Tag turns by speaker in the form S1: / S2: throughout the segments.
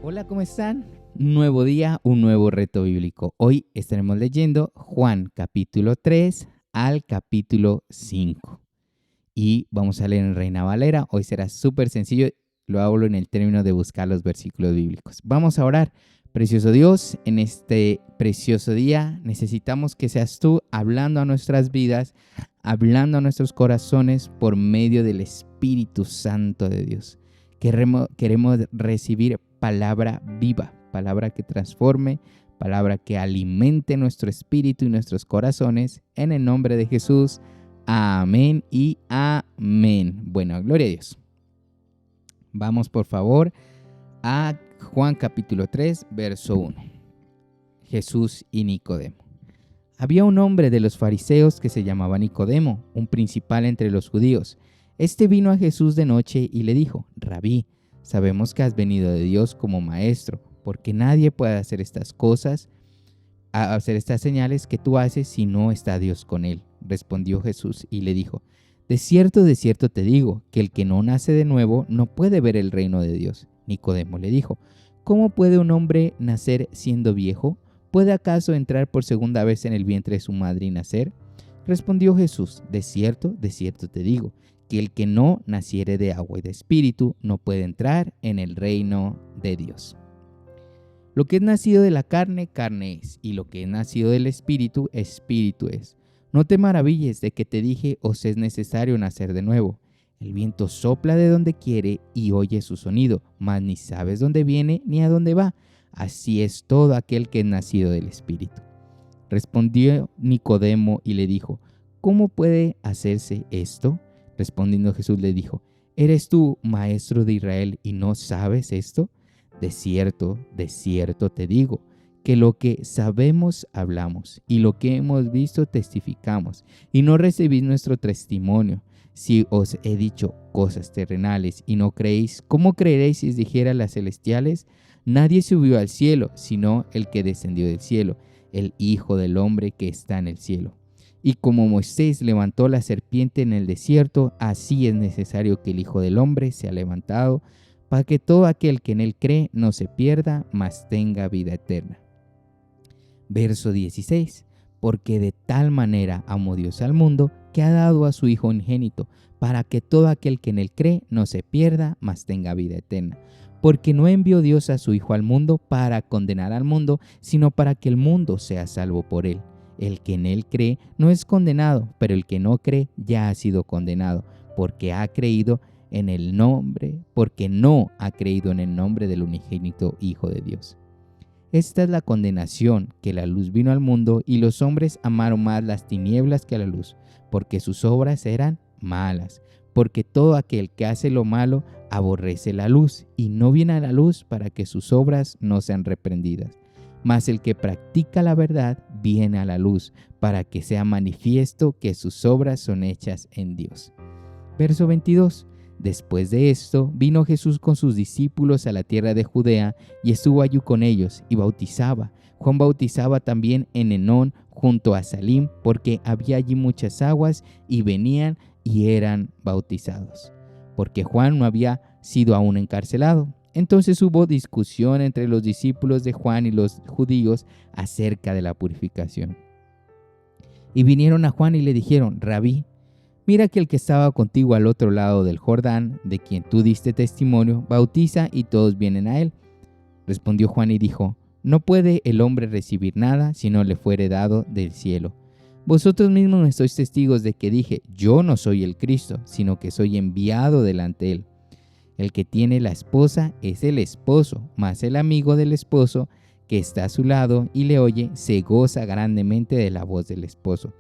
S1: Hola, ¿cómo están? Un nuevo día, un nuevo reto bíblico. Hoy estaremos leyendo Juan capítulo 3 al capítulo 5. Y vamos a leer en Reina Valera. Hoy será súper sencillo. Lo hablo en el término de buscar los versículos bíblicos. Vamos a orar. Precioso Dios, en este precioso día necesitamos que seas tú hablando a nuestras vidas, hablando a nuestros corazones por medio del Espíritu Santo de Dios. Queremos recibir palabra viva, palabra que transforme, palabra que alimente nuestro espíritu y nuestros corazones. En el nombre de Jesús. Amén y amén. Bueno, gloria a Dios. Vamos por favor a Juan capítulo 3, verso 1. Jesús y Nicodemo. Había un hombre de los fariseos que se llamaba Nicodemo, un principal entre los judíos. Este vino a Jesús de noche y le dijo: Rabí, sabemos que has venido de Dios como maestro, porque nadie puede hacer estas señales que tú haces si no está Dios con él. Respondió Jesús y le dijo: de cierto te digo, que el que no nace de nuevo no puede ver el reino de Dios. Nicodemo le dijo: ¿cómo puede un hombre nacer siendo viejo? ¿Puede acaso entrar por segunda vez en el vientre de su madre y nacer? Respondió Jesús: de cierto te digo, que el que no naciere de agua y de espíritu no puede entrar en el reino de Dios. Lo que es nacido de la carne, carne es, y lo que es nacido del espíritu, espíritu es. No te maravilles de que te dije: os es necesario nacer de nuevo. El viento sopla de donde quiere y oye su sonido, mas ni sabes dónde viene ni a dónde va. Así es todo aquel que es nacido del espíritu. Respondió Nicodemo y le dijo: ¿cómo puede hacerse esto? Respondiendo Jesús le dijo: ¿eres tú maestro de Israel y no sabes esto? De cierto te digo, que lo que sabemos hablamos, y lo que hemos visto testificamos, y no recibís nuestro testimonio. Si os he dicho cosas terrenales y no creéis, ¿cómo creeréis si os dijera las celestiales? Nadie subió al cielo, sino el que descendió del cielo, el Hijo del Hombre que está en el cielo. Y como Moisés levantó la serpiente en el desierto, así es necesario que el Hijo del Hombre sea levantado, para que todo aquel que en él cree no se pierda, mas tenga vida eterna. Verso 16. Porque de tal manera amó Dios al mundo, que ha dado a su Hijo unigénito, para que todo aquel que en él cree no se pierda, mas tenga vida eterna. Porque no envió Dios a su Hijo al mundo para condenar al mundo, sino para que el mundo sea salvo por él. El que en él cree no es condenado, pero el que no cree ya ha sido condenado, porque no ha creído en el nombre del unigénito Hijo de Dios. Esta es la condenación, que la luz vino al mundo y los hombres amaron más las tinieblas que la luz, porque sus obras eran malas. Porque todo aquel que hace lo malo aborrece la luz y no viene a la luz para que sus obras no sean reprendidas. Mas el que practica la verdad viene a la luz para que sea manifiesto que sus obras son hechas en Dios. Verso 22. Después de esto, vino Jesús con sus discípulos a la tierra de Judea y estuvo allí con ellos y bautizaba. Juan bautizaba también en Enón junto a Salim, porque había allí muchas aguas y venían y eran bautizados, porque Juan no había sido aún encarcelado. Entonces hubo discusión entre los discípulos de Juan y los judíos acerca de la purificación. Y vinieron a Juan y le dijeron: Rabí, mira que el que estaba contigo al otro lado del Jordán, de quien tú diste testimonio, bautiza y todos vienen a él. Respondió Juan y dijo: no puede el hombre recibir nada si no le fuere dado del cielo. Vosotros mismos me sois testigos de que dije: yo no soy el Cristo, sino que soy enviado delante de él. El que tiene la esposa es el esposo, mas el amigo del esposo que está a su lado y le oye, se goza grandemente de la voz del esposo.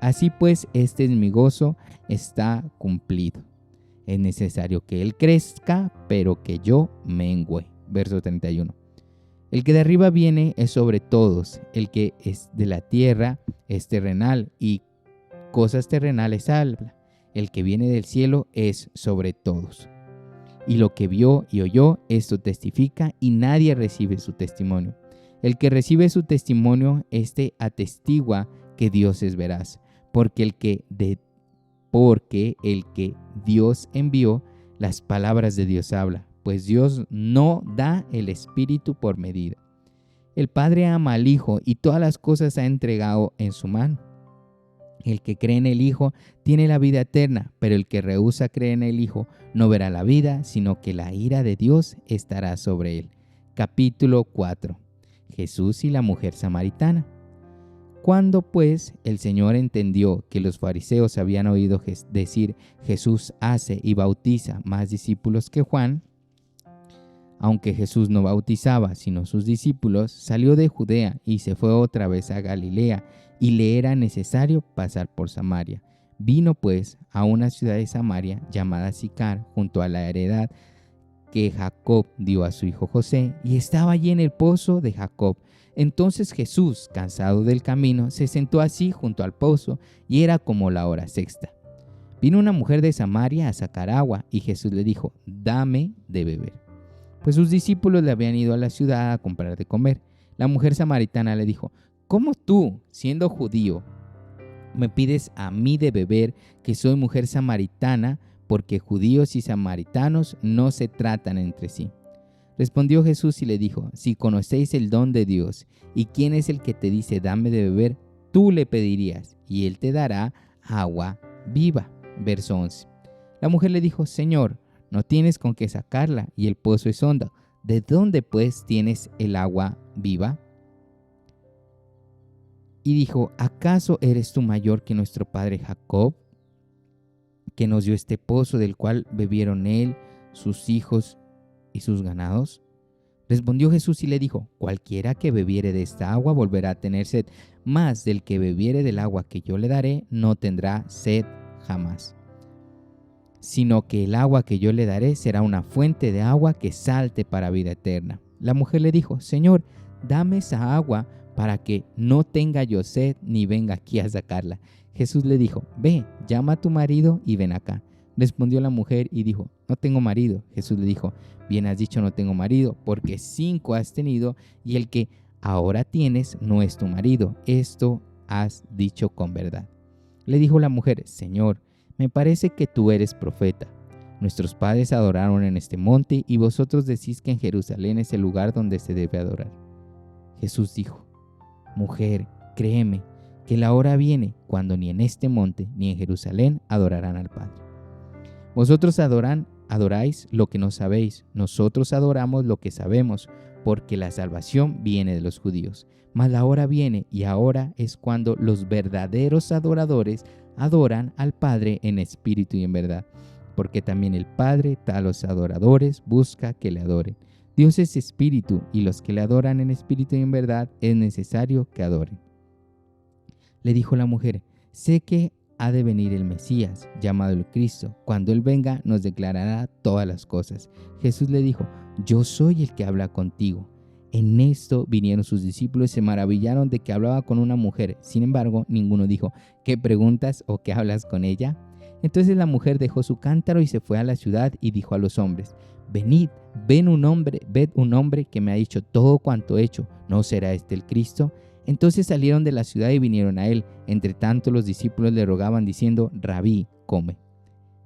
S1: Así pues, este es mi gozo, está cumplido. Es necesario que él crezca, pero que yo mengüe. Verso 31. El que de arriba viene es sobre todos, el que es de la tierra es terrenal y cosas terrenales habla. El que viene del cielo es sobre todos. Y lo que vio y oyó, esto testifica, y nadie recibe su testimonio. El que recibe su testimonio, este atestigua que Dios es veraz, porque el que Dios envió, las palabras de Dios habla, pues Dios no da el Espíritu por medida. El Padre ama al Hijo y todas las cosas ha entregado en su mano. El que cree en el Hijo tiene la vida eterna, pero el que rehúsa creer en el Hijo no verá la vida, sino que la ira de Dios estará sobre él. Capítulo 4. Jesús y la mujer samaritana. Cuando pues el Señor entendió que los fariseos habían oído decir, Jesús hace y bautiza más discípulos que Juan, aunque Jesús no bautizaba sino sus discípulos, salió de Judea y se fue otra vez a Galilea, y le era necesario pasar por Samaria. Vino pues a una ciudad de Samaria llamada Sicar, junto a la heredad que Jacob dio a su hijo José, y estaba allí en el pozo de Jacob. Entonces Jesús, cansado del camino, se sentó así junto al pozo, y era como la hora sexta. Vino una mujer de Samaria a sacar agua, y Jesús le dijo, dame de beber. Pues sus discípulos le habían ido a la ciudad a comprar de comer. La mujer samaritana le dijo, ¿cómo tú, siendo judío, me pides a mí de beber, que soy mujer samaritana? Porque judíos y samaritanos no se tratan entre sí. Respondió Jesús y le dijo, si conocéis el don de Dios, y quién es el que te dice dame de beber, tú le pedirías, y él te dará agua viva. Verso 11. La mujer le dijo, Señor, no tienes con qué sacarla, y el pozo es hondo. ¿De dónde pues tienes el agua viva? Y dijo, ¿acaso eres tú mayor que nuestro padre Jacob, que nos dio este pozo del cual bebieron él, sus hijos y sus ganados? Respondió Jesús y le dijo, cualquiera que bebiere de esta agua volverá a tener sed, mas del que bebiere del agua que yo le daré no tendrá sed jamás, sino que el agua que yo le daré será una fuente de agua que salte para vida eterna. La mujer le dijo, Señor, dame esa agua para que no tenga yo sed ni venga aquí a sacarla. Jesús le dijo, ve, llama a tu marido y ven acá. Respondió la mujer y dijo, no tengo marido. Jesús le dijo, bien has dicho, no tengo marido, porque 5 has tenido y el que ahora tienes no es tu marido. Esto has dicho con verdad. Le dijo la mujer, Señor, me parece que tú eres profeta. Nuestros padres adoraron en este monte y vosotros decís que en Jerusalén es el lugar donde se debe adorar. Jesús dijo, mujer, créeme, que la hora viene cuando ni en este monte ni en Jerusalén adorarán al Padre. Vosotros adoráis lo que no sabéis, nosotros adoramos lo que sabemos, porque la salvación viene de los judíos. Mas la hora viene y ahora es cuando los verdaderos adoradores adoran al Padre en espíritu y en verdad, porque también el Padre a los adoradores busca que le adoren. Dios es espíritu y los que le adoran en espíritu y en verdad es necesario que adoren. Le dijo la mujer, sé que ha de venir el Mesías, llamado el Cristo. Cuando Él venga nos declarará todas las cosas. Jesús le dijo, yo soy el que habla contigo. En esto vinieron sus discípulos y se maravillaron de que hablaba con una mujer. Sin embargo, ninguno dijo, ¿qué preguntas o qué hablas con ella? Entonces la mujer dejó su cántaro y se fue a la ciudad y dijo a los hombres, venid, ved un hombre que me ha dicho todo cuanto he hecho. ¿No será este el Cristo? Entonces salieron de la ciudad y vinieron a él. Entre tanto los discípulos le rogaban diciendo, Rabí, come.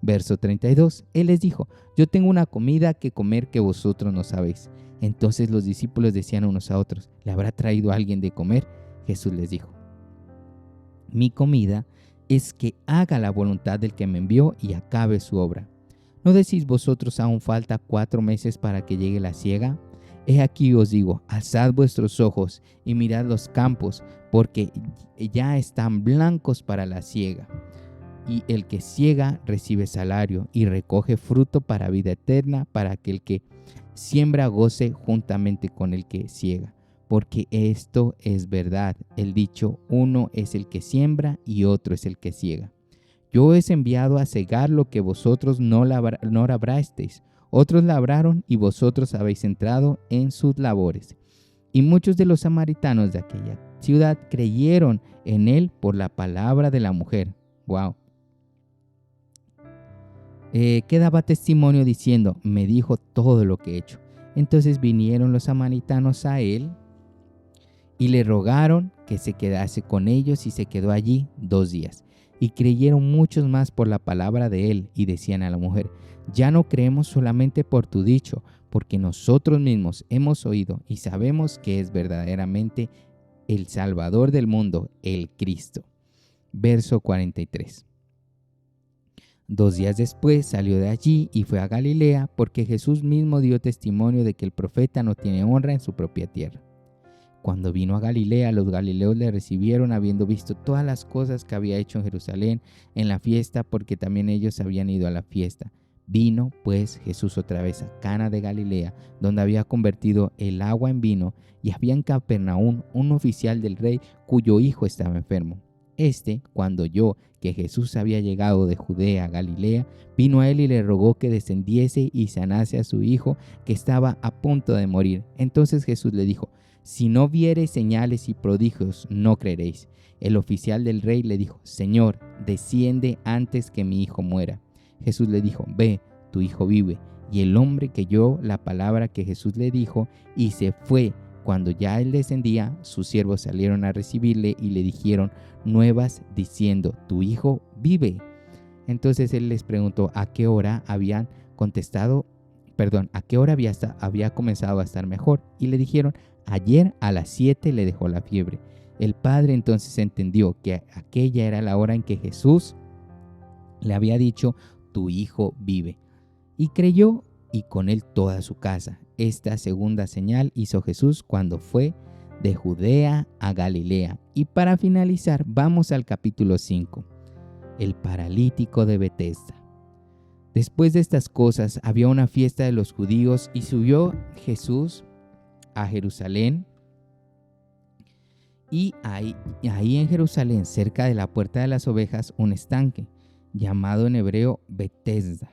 S1: Verso 32. Él les dijo, yo tengo una comida que comer que vosotros no sabéis. Entonces los discípulos decían unos a otros, ¿le habrá traído alguien de comer? Jesús les dijo, mi comida es que haga la voluntad del que me envió y acabe su obra. ¿No decís vosotros aún falta 4 meses para que llegue la siega? He aquí os digo, alzad vuestros ojos y mirad los campos, porque ya están blancos para la siega. Y el que siega recibe salario y recoge fruto para vida eterna, para que el que siembra goce juntamente con el que siega. Porque esto es verdad, el dicho, uno es el que siembra y otro es el que siega. Yo os he enviado a cegar lo que vosotros no labrasteis. Otros labraron y vosotros habéis entrado en sus labores. Y muchos de los samaritanos de aquella ciudad creyeron en él por la palabra de la mujer. Wow. Que daba testimonio diciendo, me dijo todo lo que he hecho. Entonces vinieron los samaritanos a él y le rogaron que se quedase con ellos y se quedó allí 2 días. y creyeron muchos más por la palabra de él, y decían a la mujer: ya no creemos solamente por tu dicho, porque nosotros mismos hemos oído y sabemos que es verdaderamente el Salvador del mundo, el Cristo. Verso 43. 2 días después salió de allí y fue a Galilea, porque Jesús mismo dio testimonio de que el profeta no tiene honra en su propia tierra. Cuando vino a Galilea, los galileos le recibieron, habiendo visto todas las cosas que había hecho en Jerusalén en la fiesta, porque también ellos habían ido a la fiesta. Vino pues Jesús otra vez a Cana de Galilea, donde había convertido el agua en vino, y había en Capernaum un oficial del rey cuyo hijo estaba enfermo. Cuando oyó que Jesús había llegado de Judea a Galilea, vino a él y le rogó que descendiese y sanase a su hijo, que estaba a punto de morir. Entonces Jesús le dijo: si no viereis señales y prodigios, no creeréis. El oficial del rey le dijo: Señor, desciende antes que mi hijo muera. Jesús le dijo: ve, tu hijo vive. Y el hombre creyó la palabra que Jesús le dijo y se fue. Cuando ya él descendía, sus siervos salieron a recibirle y le dijeron nuevas diciendo: tu hijo vive. Entonces él les preguntó a qué hora había comenzado a estar mejor. Y le dijeron: ayer a las 7 le dejó la fiebre. El padre entonces entendió que aquella era la hora en que Jesús le había dicho: tu hijo vive. Y creyó, y con él toda su casa. Esta segunda señal hizo Jesús cuando fue de Judea a Galilea. Y para finalizar, vamos al capítulo 5, el paralítico de Betesda. Después de estas cosas había una fiesta de los judíos, y subió Jesús a Jerusalén. Y ahí en Jerusalén, cerca de la puerta de las ovejas, un estanque, llamado en hebreo Betesda,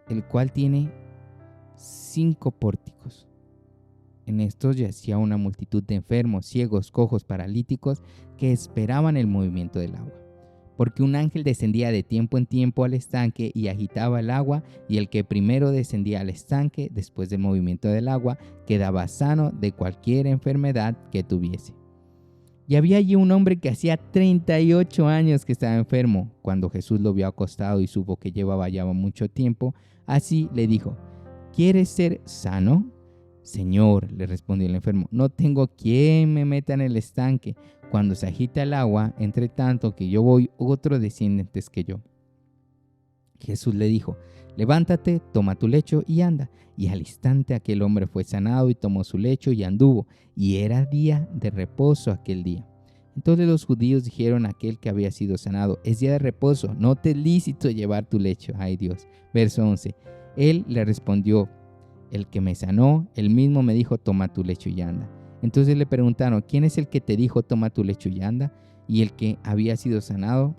S1: el cual tiene 5 pórticos. En estos yacía una multitud de enfermos, ciegos, cojos, paralíticos, que esperaban el movimiento del agua. Porque un ángel descendía de tiempo en tiempo al estanque y agitaba el agua, y el que primero descendía al estanque, después del movimiento del agua, quedaba sano de cualquier enfermedad que tuviese. Y había allí un hombre que hacía 38 años que estaba enfermo. Cuando Jesús lo vio acostado y supo que llevaba ya mucho tiempo, así le dijo: ¿quieres ser sano? Señor, le respondió el enfermo, no tengo quien me meta en el estanque. Cuando se agita el agua, entre tanto que yo voy, otro desciende antes que yo. Jesús le dijo: levántate, toma tu lecho y anda. Y al instante aquel hombre fue sanado y tomó su lecho y anduvo. Y era día de reposo aquel día. Entonces los judíos dijeron a aquel que había sido sanado: es día de reposo, no te es lícito llevar tu lecho. Ay Dios. Verso 11. Él le respondió: el que me sanó, él mismo me dijo: toma tu lecho y anda. Entonces le preguntaron: ¿quién es el que te dijo toma tu lecho y anda? Y el que había sido sanado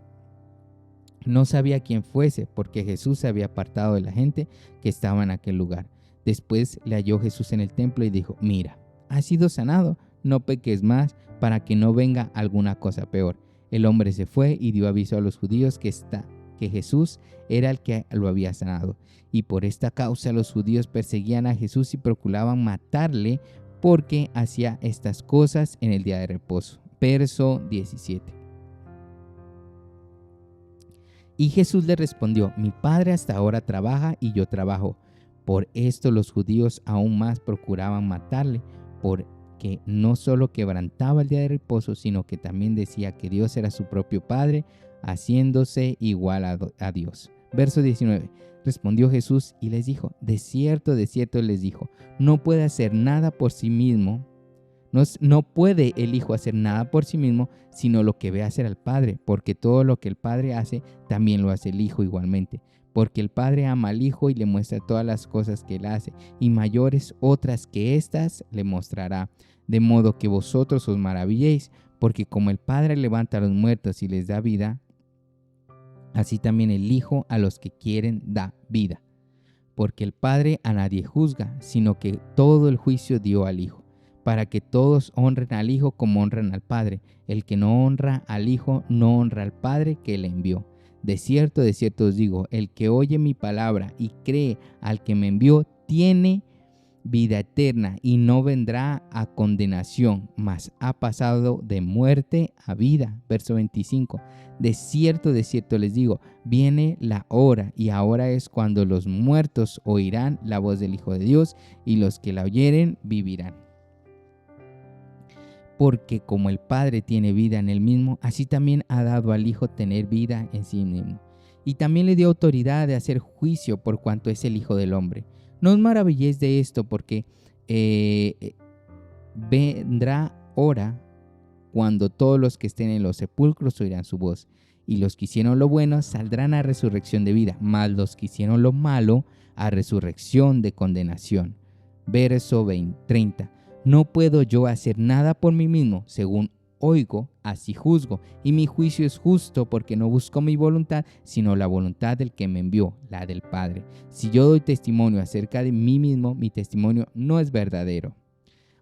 S1: no sabía quién fuese, porque Jesús se había apartado de la gente que estaba en aquel lugar. Después le halló Jesús en el templo y dijo: mira, has sido sanado, no peques más, para que no venga alguna cosa peor. El hombre se fue y dio aviso a los judíos que Jesús era el que lo había sanado. Y por esta causa los judíos perseguían a Jesús y procuraban matarle, porque hacía estas cosas en el día de reposo. Verso 17. Y Jesús le respondió: mi Padre hasta ahora trabaja y yo trabajo. Por esto los judíos aún más procuraban matarle, porque no solo quebrantaba el día de reposo, sino que también decía que Dios era su propio Padre, haciéndose igual a Dios. Verso 19. Respondió Jesús y les dijo: de cierto les dijo, no puede hacer nada por sí mismo. No puede el Hijo hacer nada por sí mismo, sino lo que ve hacer al Padre, porque todo lo que el Padre hace, también lo hace el Hijo igualmente. Porque el Padre ama al Hijo y le muestra todas las cosas que él hace, y mayores otras que éstas le mostrará, de modo que vosotros os maravilléis, porque como el Padre levanta a los muertos y les da vida, así también el Hijo a los que quieren da vida. Porque el Padre a nadie juzga, sino que todo el juicio dio al Hijo, para que todos honren al Hijo como honran al Padre. El que no honra al Hijo no honra al Padre que le envió. De cierto os digo, el que oye mi palabra y cree al que me envió, tiene vida eterna y no vendrá a condenación, mas ha pasado de muerte a vida. Verso 25. De cierto les digo, viene la hora y ahora es cuando los muertos oirán la voz del Hijo de Dios y los que la oyeren vivirán. Porque como el Padre tiene vida en él mismo, así también ha dado al Hijo tener vida en sí mismo. Y también le dio autoridad de hacer juicio por cuanto es el Hijo del Hombre. No os maravilléis de esto, porque vendrá hora cuando todos los que estén en los sepulcros oirán su voz, y los que hicieron lo bueno saldrán a resurrección de vida, mas los que hicieron lo malo a resurrección de condenación. Verso 30. No puedo yo hacer nada por mí mismo, según oigo, así juzgo, y mi juicio es justo, porque no busco mi voluntad, sino la voluntad del que me envió, la del Padre. Si yo doy testimonio acerca de mí mismo, mi testimonio no es verdadero.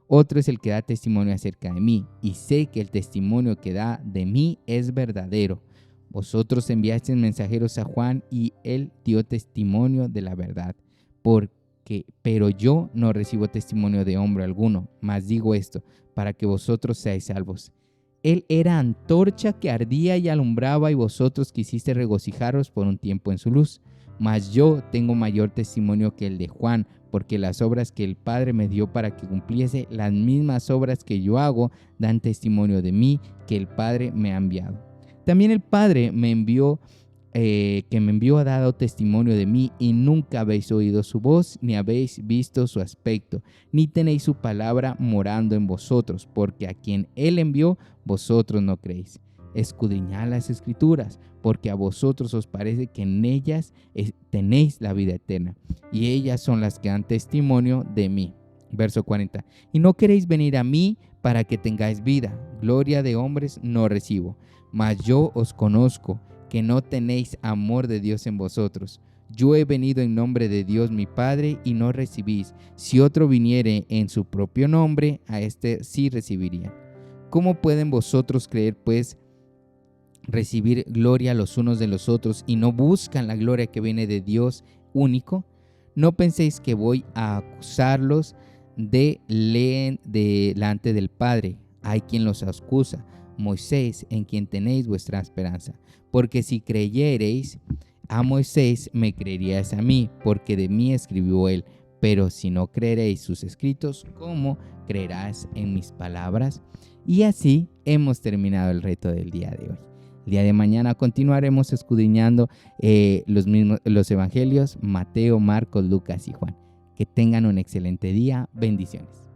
S1: Otro es el que da testimonio acerca de mí, y sé que el testimonio que da de mí es verdadero. Vosotros enviasteis mensajeros a Juan, y él dio testimonio de la verdad, pero yo no recibo testimonio de hombre alguno, mas digo esto, para que vosotros seáis salvos. Él era antorcha que ardía y alumbraba, y vosotros quisisteis regocijaros por un tiempo en su luz. Mas yo tengo mayor testimonio que el de Juan, porque las obras que el Padre me dio para que cumpliese, las mismas obras que yo hago, dan testimonio de mí, que el Padre me ha enviado. También el Padre que me envió ha dado testimonio de mí, y nunca habéis oído su voz, ni habéis visto su aspecto, ni tenéis su palabra morando en vosotros, porque a quien él envió, vosotros no creéis. Escudriñad las Escrituras, porque a vosotros os parece que en ellas tenéis la vida eterna, y ellas son las que dan testimonio de mí. Verso 40. Y no queréis venir a mí para que tengáis vida. Gloria de hombres no recibo, mas yo os conozco, que no tenéis amor de Dios en vosotros. Yo he venido en nombre de Dios mi Padre, y no recibís. Si otro viniere en su propio nombre, a éste sí recibirían. ¿Cómo pueden vosotros creer, pues, recibir gloria los unos de los otros, y no buscan la gloria que viene de Dios único? No penséis que voy a acusarlos delante del Padre. Hay quien los acusa, Moisés, en quien tenéis vuestra esperanza. Porque si creyereis a Moisés, me creeríais a mí, porque de mí escribió él. Pero si no creeréis sus escritos, ¿cómo creerás en mis palabras? Y así hemos terminado el reto del día de hoy. El día de mañana continuaremos escudriñando los evangelios: Mateo, Marcos, Lucas y Juan. Que tengan un excelente día. Bendiciones.